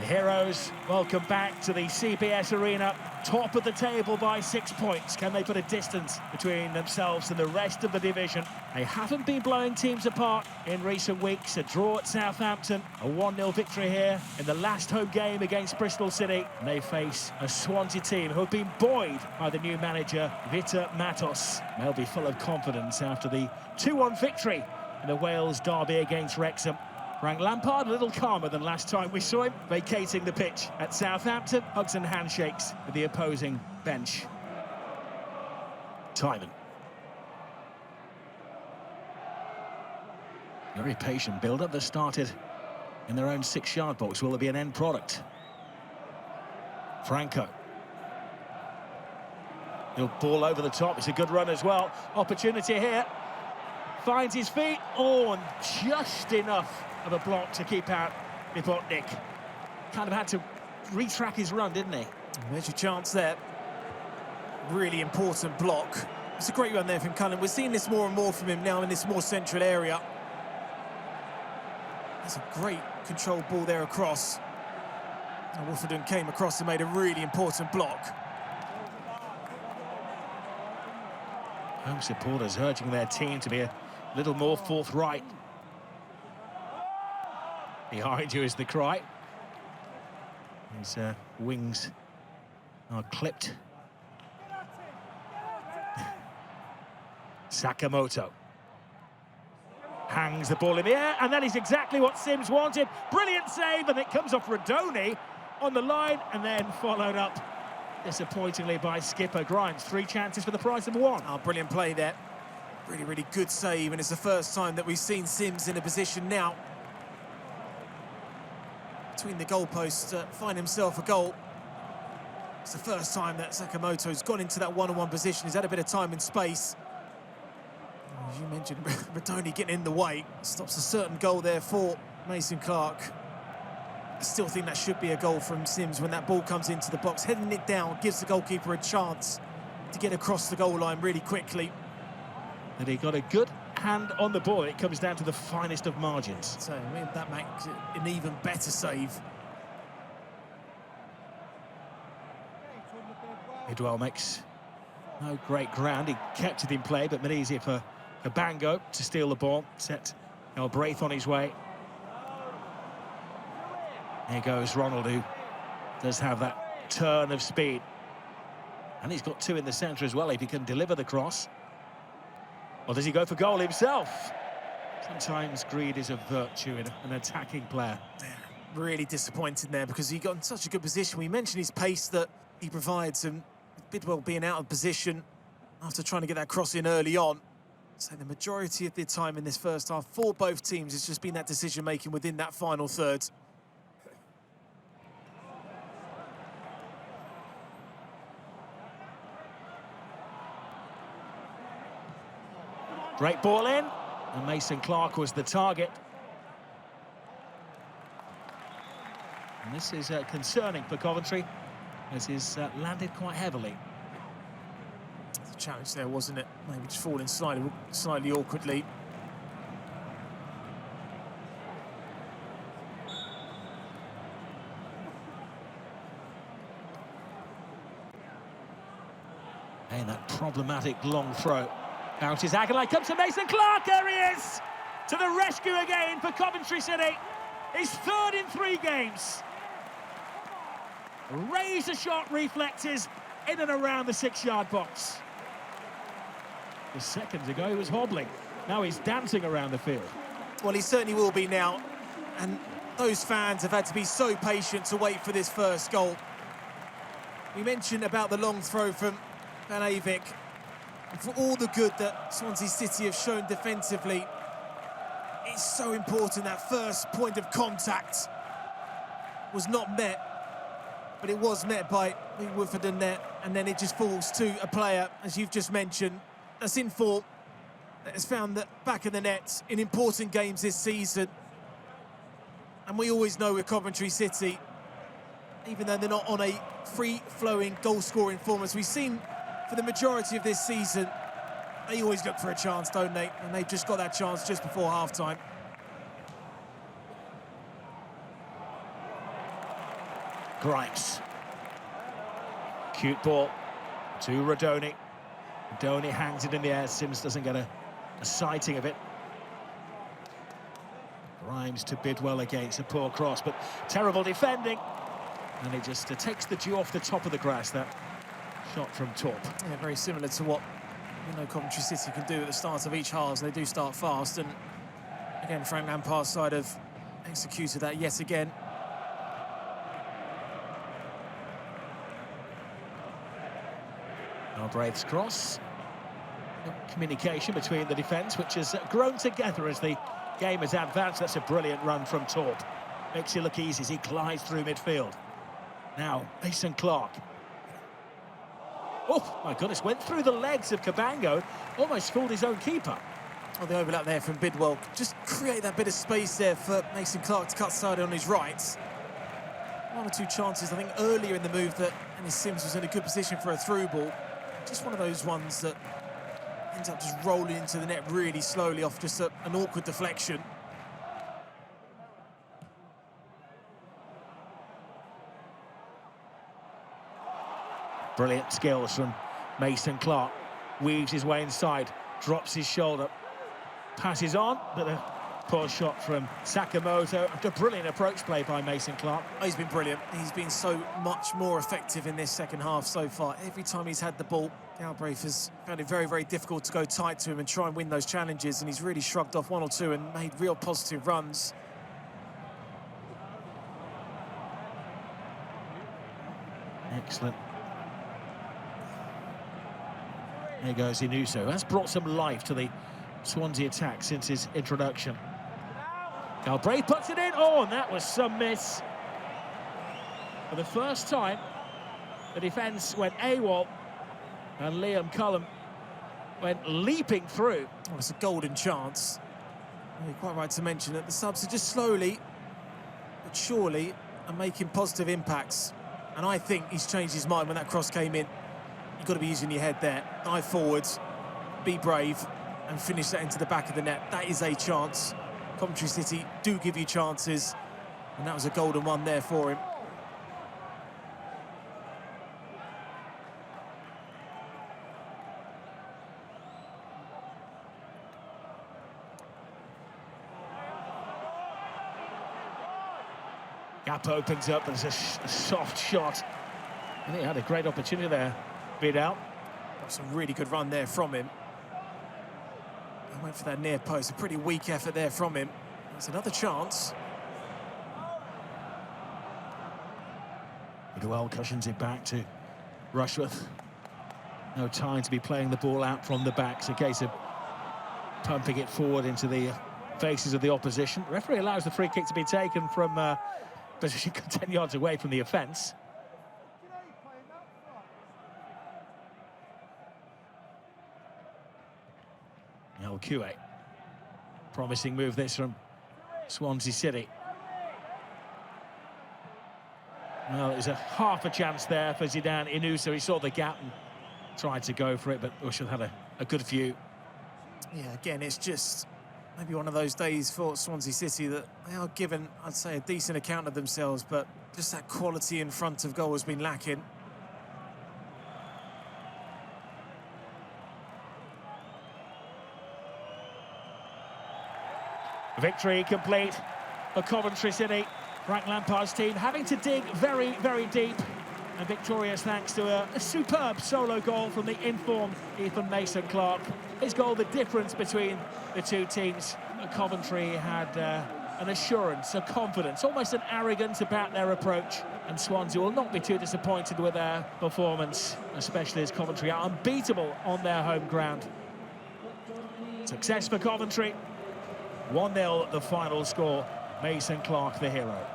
The Heroes welcome back to the CBS Arena, top of the table by 6 points. Can they put a distance between themselves and the rest of the division? They haven't been blowing teams apart in recent weeks. A draw at Southampton, a 1-0 victory here in the last home game against Bristol City. And they face a Swansea team who have been buoyed by the new manager, Vitor Matos. They'll be full of confidence after the 2-1 victory in the Wales derby against Wrexham. Frank Lampard a little calmer than last time we saw him, vacating the pitch at Southampton. Hugs and handshakes with the opposing bench. Timon. Very patient build-up that started in their own 6-yard box. Will there be an end product? Franco. He'll ball over the top. It's a good run as well. Opportunity here. Finds his feet. Oh, and just enough of a block to keep out Nipotnik. Kind of had to retrack his run, didn't he? There's your chance there. Really important block. It's a great run there from Cullen. We're seeing this more and more from him now in this more central area. That's a great controlled ball there across. And Wolfenden came across and made a really important block. Home supporters urging their team to be a little more forthright. Behind you is the cry. His wings are clipped. Sakamoto hangs the ball in the air, and that is exactly what Sims wanted. Brilliant save, and it comes off Radoni on the line, and then followed up disappointingly by skipper Grimes. 3 chances for the price of 1. Oh, brilliant play there. Really, really good save, and it's the first time that we've seen Sims in a position now between the goalposts to find himself a goal. It's the first time that Sakamoto's gone into that one-on-one position. He's had a bit of time and space. As you mentioned, Radoni getting in the way. Stops a certain goal there for Mason Clark. I still think that should be a goal from Sims when that ball comes into the box. Heading it down gives the goalkeeper a chance to get across the goal line really quickly. And he got a good hand on the ball. It comes down to the finest of margins. So that makes it an even better save. Idwell makes no great ground. He kept it in play, but made it easier for Bango to steal the ball. Set Braith on his way. There goes Ronald, who does have that turn of speed. And he's got 2 in the centre as well, if he can deliver the cross. Or does he go for goal himself? Sometimes greed is a virtue in an attacking player. Really disappointed there because he got in such a good position. We mentioned his pace that he provides, and Bidwell being out of position after trying to get that cross in early on. So the majority of the time in this first half for both teams has just been that decision-making within that final third. Great ball in, and Mason Clark was the target. And this is concerning for Coventry, as he's landed quite heavily. It's a challenge there, wasn't it? Maybe just falling slightly awkwardly. And that problematic long throw. Out is Aguilar, comes to Mason Clark, there he is! To the rescue again for Coventry City. His 3rd in 3 games. Razor shot reflexes in and around the 6-yard box. Just seconds ago he was hobbling. Now he's dancing around the field. Well, he certainly will be now. And those fans have had to be so patient to wait for this first goal. We mentioned about the long throw from Van Avik. And for all the good that Swansea City have shown defensively, it's so important that first point of contact was not met, but it was met by Wolfenden there, and then it just falls to a player, as you've just mentioned, that's in form, that has found the back of the net in important games this season. And we always know with Coventry City, even though they're not on a free-flowing goal-scoring form, as we've seen for the majority of this season, they always look for a chance, don't they? And they've just got that chance just before half-time. Grimes. Cute ball to Rodoni. Rodoni hangs it in the air. Sims doesn't get a sighting of it. Grimes to Bidwell against a poor cross, but terrible defending. And it just takes the dew off the top of the grass, that shot from Torp. Yeah, very similar to what Coventry City can do at the start of each half. They do start fast, and again, Frank Lampard's side have executed that yet again. Braith's cross. Communication between the defence, which has grown together as the game has advanced. That's a brilliant run from Torp. Makes it look easy as he glides through midfield. Now, Mason Clark. Oh, my goodness, went through the legs of Cabango, almost fooled his own keeper. Oh, the overlap there from Bidwell. Just create that bit of space there for Mason Clark to cut side on his right. One or two chances, I think, earlier in the move that Ennis Sims was in a good position for a through ball. Just one of those ones that ends up just rolling into the net really slowly off just an awkward deflection. Brilliant skills from Mason Clark. Weaves his way inside, drops his shoulder, passes on, but a poor shot from Sakamoto after brilliant approach play by Mason Clark. Oh, he's been brilliant. He's been so much more effective in this second half so far. Every time he's had the ball, Galbraith has found it very, very difficult to go tight to him and try and win those challenges, and he's really shrugged off one or two and made real positive runs. Excellent. There goes Inuso. That's brought some life to the Swansea attack since his introduction. Galbraith puts it in. Oh, and that was some miss. For the first time, the defence went AWOL, and Liam Cullum went leaping through. Oh, it's a golden chance. You're quite right to mention that the subs are just slowly but surely are making positive impacts. And I think he's changed his mind when that cross came in. You've got to be using your head there. Dive forwards, be brave, and finish that into the back of the net. That is a chance. Coventry City do give you chances, and that was a golden one there for him. Gap opens up, there's a soft shot. I think he had a great opportunity there. Bid out. That's a really good run there from him. He went for that near post. A pretty weak effort there from him. That's another chance. Bidwell cushions it back to Rushworth. No time to be playing the ball out from the back. It's a case of pumping it forward into the faces of the opposition. The referee allows the free kick to be taken from position 10 yards away from the offence. El Koué. Promising move this from Swansea City. Well, it was half a chance there for Zidane Inuso. He saw the gap and tried to go for it, but Ushel had a good view. Yeah, again, it's just maybe one of those days for Swansea City that they are given, I'd say, a decent account of themselves, but just that quality in front of goal has been lacking. Victory complete for Coventry City. Frank Lampard's team having to dig very, very deep, and victorious thanks to a superb solo goal from the informed Ethan Mason Clark. His goal, the difference between the two teams. Coventry had an assurance, a confidence, almost an arrogance about their approach, and Swansea will not be too disappointed with their performance, especially as Coventry are unbeatable on their home ground. Success for Coventry. 1-0 the final score. Mason Clark the hero.